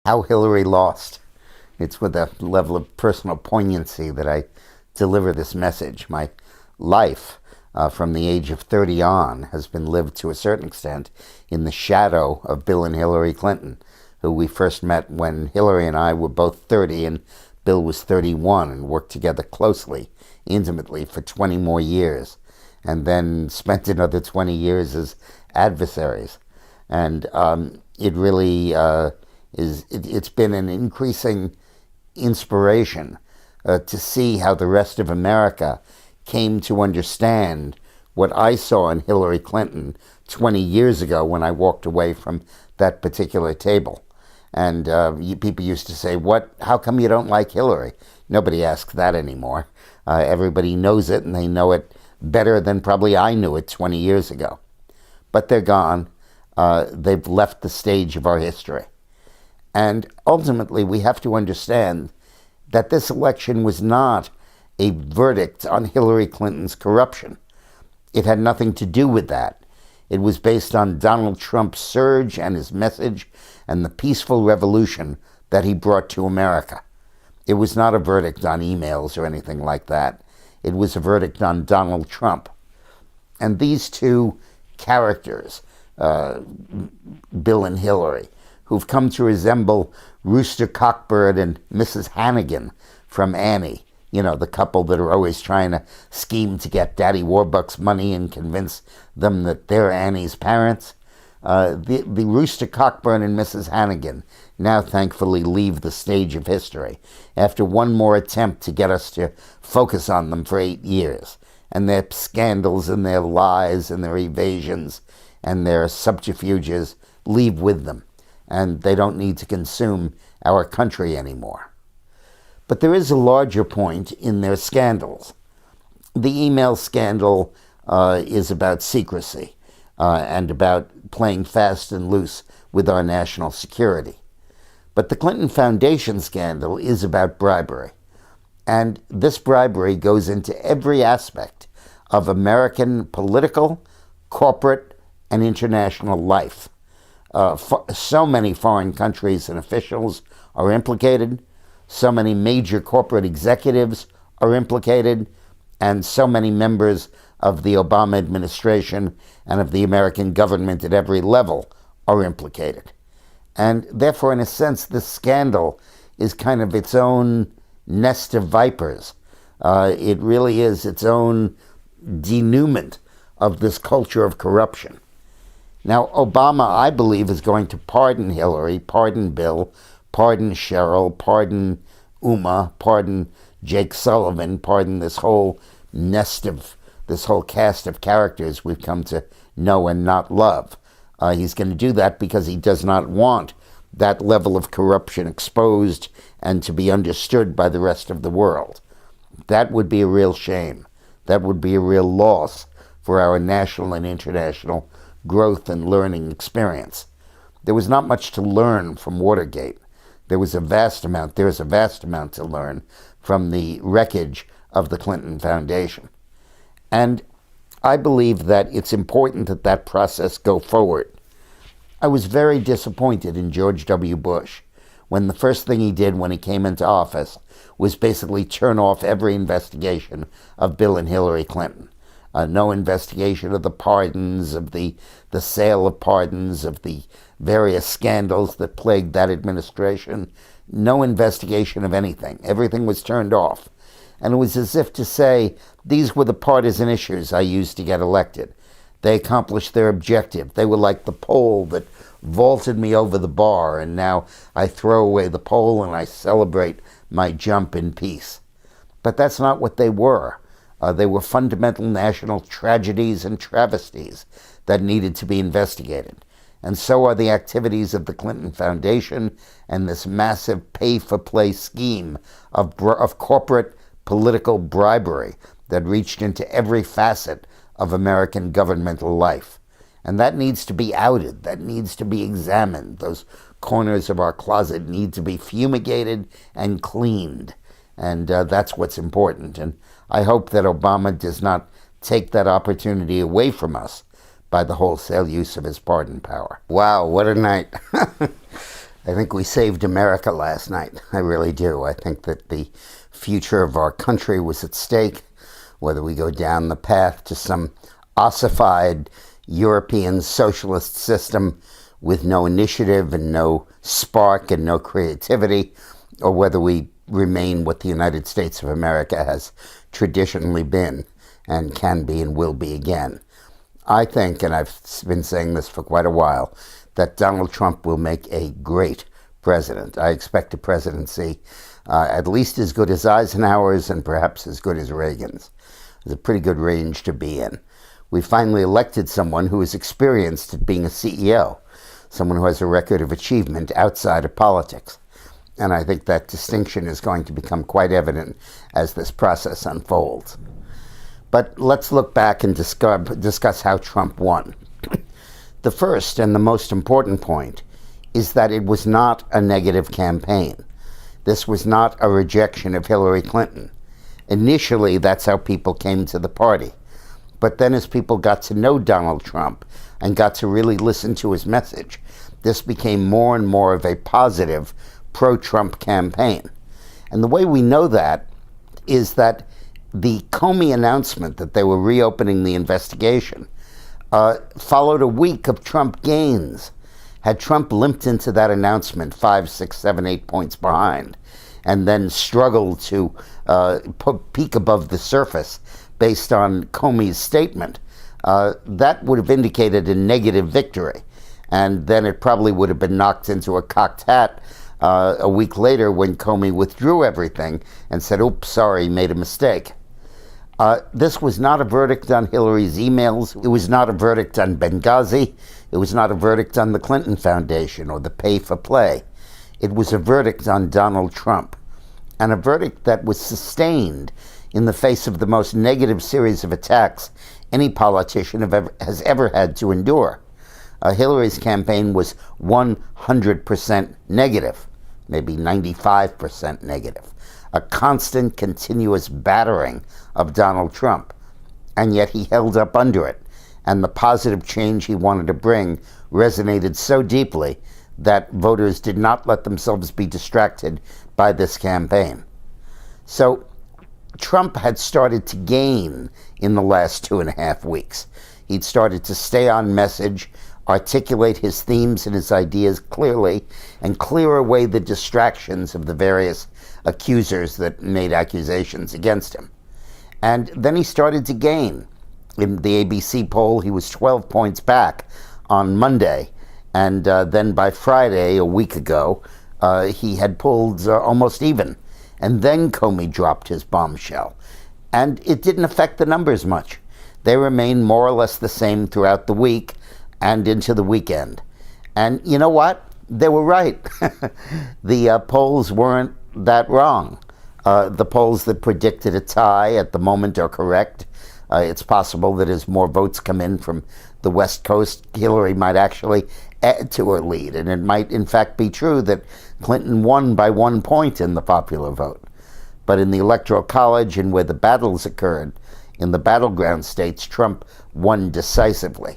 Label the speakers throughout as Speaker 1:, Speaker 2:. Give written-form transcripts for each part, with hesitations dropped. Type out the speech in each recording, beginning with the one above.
Speaker 1: how Hillary lost. It's with a level of personal poignancy that I deliver this message. My life from the age of 30 on has been lived to a certain extent in the shadow of Bill and Hillary Clinton, who we first met when Hillary and I were both 30 and Bill was 31, and worked together closely, intimately for 20 more years, and then spent another 20 years as adversaries. And it really it's been an increasing inspiration to see how the rest of America came to understand what I saw in Hillary Clinton 20 years ago when I walked away from that particular table. And people used to say, how come you don't like Hillary? Nobody asks that anymore. Everybody knows it, and they know it better than probably I knew it 20 years ago. But they're gone. They've left the stage of our history. And ultimately, we have to understand that this election was not a verdict on Hillary Clinton's corruption. It had nothing to do with that. It was based on Donald Trump's surge and his message and the peaceful revolution that he brought to America. It was not a verdict on emails or anything like that. It was a verdict on Donald Trump. And these two characters, Bill and Hillary, who've come to resemble Rooster Cockbird and Mrs. Hannigan from Annie, the couple that are always trying to scheme to get Daddy Warbucks money and convince them that they're Annie's parents. The Rooster Cockburn and Mrs. Hannigan now thankfully leave the stage of history after one more attempt to get us to focus on them for 8 years, and their scandals and their lies and their evasions and their subterfuges leave with them, and they don't need to consume our country anymore. But there is a larger point in their scandals. The email scandal is about secrecy and about playing fast and loose with our national security. But the Clinton Foundation scandal is about bribery. And this bribery goes into every aspect of American political, corporate, and international life. So many foreign countries and officials are implicated. So many major corporate executives are implicated, and so many members of the Obama administration and of the American government at every level are implicated. And therefore, in a sense, this scandal is kind of its own nest of vipers. It really is its own denouement of this culture of corruption. Now, Obama, I believe, is going to pardon Hillary, pardon Bill, pardon Cheryl, pardon Uma, pardon Jake Sullivan, pardon this whole cast of characters we've come to know and not love. He's going to do that because he does not want that level of corruption exposed and to be understood by the rest of the world. That would be a real shame. That would be a real loss for our national and international growth and learning experience. There was not much to learn from Watergate. There is a vast amount to learn from the wreckage of the Clinton Foundation. And I believe that it's important that that process go forward. I was very disappointed in George W. Bush when the first thing he did when he came into office was basically turn off every investigation of Bill and Hillary Clinton. No investigation of the pardons, of the sale of pardons, of the various scandals that plagued that administration. No investigation of anything. Everything was turned off. And it was as if to say, these were the partisan issues I used to get elected. They accomplished their objective. They were like the pole that vaulted me over the bar, and now I throw away the pole and I celebrate my jump in peace. But that's not what they were. They were fundamental national tragedies and travesties that needed to be investigated. And so are the activities of the Clinton Foundation and this massive pay-for-play scheme of corporate political bribery that reached into every facet of American governmental life. And that needs to be outed. That needs to be examined. Those corners of our closet need to be fumigated and cleaned. And that's what's important. And I hope that Obama does not take that opportunity away from us by the wholesale use of his pardon power. Wow, what a night. I think we saved America last night. I really do. I think that the future of our country was at stake, whether we go down the path to some ossified European socialist system with no initiative and no spark and no creativity, or whether we remain what the United States of America has traditionally been and can be and will be again. I think, and I've been saying this for quite a while, that Donald Trump will make a great president. I expect a presidency at least as good as Eisenhower's and perhaps as good as Reagan's. There's a pretty good range to be in. We finally elected someone who is experienced at being a CEO, someone who has a record of achievement outside of politics. And I think that distinction is going to become quite evident as this process unfolds. But let's look back and discuss how Trump won. The first and the most important point is that it was not a negative campaign. This was not a rejection of Hillary Clinton. Initially, that's how people came to the party. But then as people got to know Donald Trump and got to really listen to his message, this became more and more of a positive pro-Trump campaign. And the way we know that is that the Comey announcement that they were reopening the investigation followed a week of Trump gains. Had Trump limped into that announcement 5, 6, 7, 8 points behind, and then struggled to peak above the surface based on Comey's statement, that would have indicated a negative victory. And then it probably would have been knocked into a cocked hat a week later when Comey withdrew everything and said, oops, sorry, made a mistake. This was not a verdict on Hillary's emails. It was not a verdict on Benghazi. It was not a verdict on the Clinton Foundation or the pay for play. It was a verdict on Donald Trump, and a verdict that was sustained in the face of the most negative series of attacks any politician has ever had to endure. Hillary's campaign was 100% negative, maybe 95% negative, a constant, continuous battering of Donald Trump. And yet he held up under it, and the positive change he wanted to bring resonated so deeply that voters did not let themselves be distracted by this campaign. So Trump had started to gain in the last 2.5 weeks. He'd started to stay on message, articulate his themes and his ideas clearly, and clear away the distractions of the various accusers that made accusations against him. And then he started to gain. In the ABC poll, he was 12 points back on Monday. And then by Friday, a week ago, he had pulled almost even. And then Comey dropped his bombshell. And it didn't affect the numbers much. They remained more or less the same throughout the week and into the weekend. And you know what? They were right. The polls weren't that wrong. The polls that predicted a tie at the moment are correct. It's possible that as more votes come in from the West Coast, Hillary might actually add to her lead. And it might, in fact, be true that Clinton won by 1 point in the popular vote. But in the Electoral College and where the battles occurred, in the battleground states, Trump won decisively.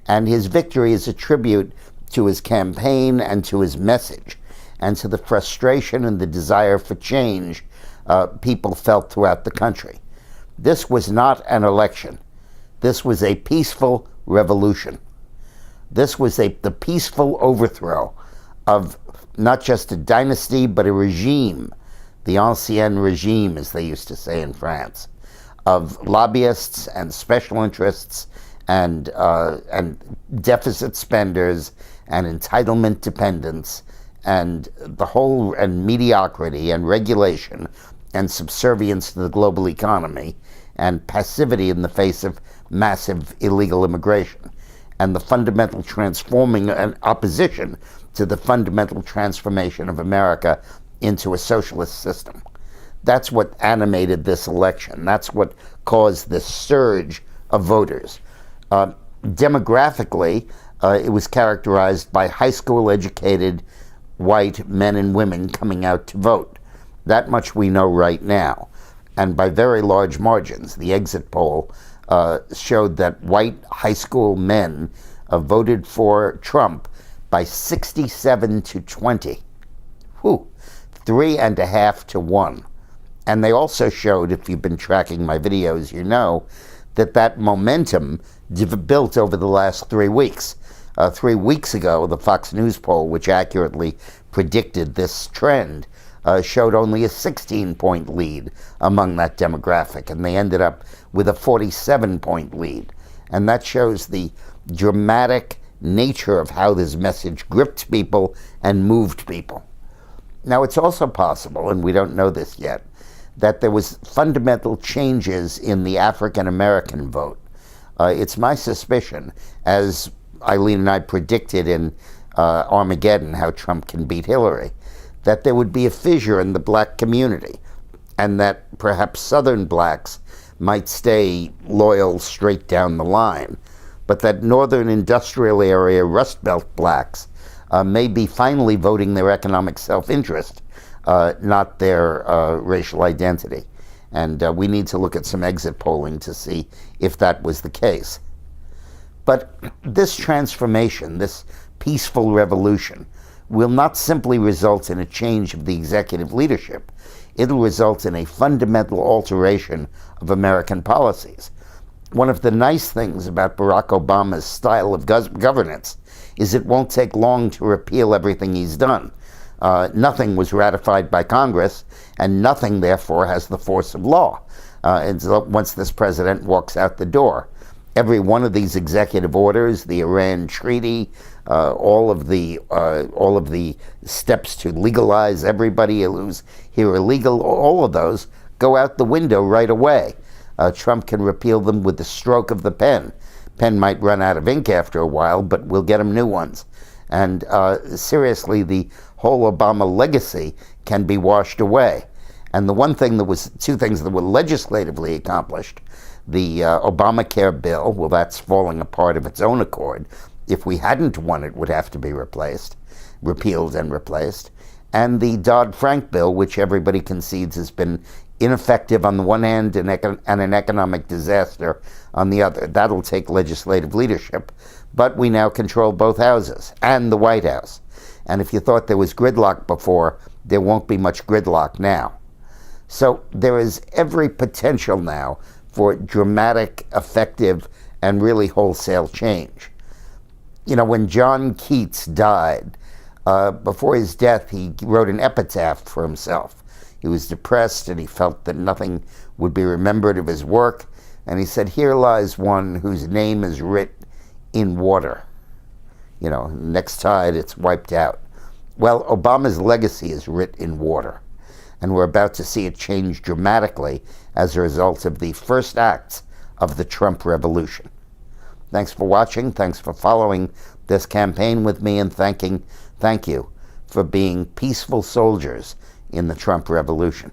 Speaker 1: And his victory is a tribute to his campaign and to his message and to the frustration and the desire for change people felt throughout the country. This was not an election. This was a peaceful revolution. This was the peaceful overthrow of not just a dynasty, but a regime, the ancien regime, as they used to say in France, of lobbyists and special interests and deficit spenders and entitlement dependents and the whole, and mediocrity and regulation and subservience to the global economy and passivity in the face of massive illegal immigration and the fundamental transforming and opposition to the fundamental transformation of America into a socialist system. That's what animated this election. That's what caused this surge of voters. Demographically, it was characterized by high school educated white men and women coming out to vote. That much we know right now. And by very large margins. The exit poll showed that white high school men voted for Trump by 67 to 20. Whew, 3.5 to 1. And they also showed, if you've been tracking my videos, you know, that momentum built over the last 3 weeks. 3 weeks ago, the Fox News poll, which accurately predicted this trend, showed only a 16-point lead among that demographic, and they ended up with a 47-point lead. And that shows the dramatic nature of how this message gripped people and moved people. Now, it's also possible, and we don't know this yet, that there was fundamental changes in the African American vote. It's my suspicion, as Eileen and I predicted in Armageddon, how Trump can beat Hillary, that there would be a fissure in the black community, and that perhaps Southern blacks might stay loyal straight down the line, but that Northern industrial area Rust Belt blacks may be finally voting their economic self-interest, not their racial identity. And we need to look at some exit polling to see if that was the case. But this transformation, this peaceful revolution, will not simply result in a change of the executive leadership. It'll result in a fundamental alteration of American policies. One of the nice things about Barack Obama's style of governance is it won't take long to repeal everything he's done. Nothing was ratified by Congress, and nothing, therefore, has the force of law once this president walks out the door. Every one of these executive orders, the Iran Treaty, all of the steps to legalize everybody who's here illegal, all of those go out the window right away. Trump can repeal them with the stroke of the pen. Pen might run out of ink after a while, but we'll get him new ones. And seriously, the whole Obama legacy can be washed away. And two things that were legislatively accomplished: the Obamacare bill, well, that's falling apart of its own accord. If we hadn't won, it would have to be repealed and replaced. And the Dodd-Frank bill, which everybody concedes has been ineffective on the one hand and an economic disaster on the other. That'll take legislative leadership, but we now control both houses and the White House. And if you thought there was gridlock before, there won't be much gridlock now. So there is every potential now for dramatic, effective, and really wholesale change. You know, when John Keats died, before his death, he wrote an epitaph for himself. He was depressed, and he felt that nothing would be remembered of his work. And he said, "Here lies one whose name is writ in water. You know, next tide, it's wiped out." Well, Obama's legacy is writ in water. And we're about to see it change dramatically as a result of the first acts of the Trump revolution. Thanks for watching. Thanks for following this campaign with me, and thank you for being peaceful soldiers in the Trump revolution.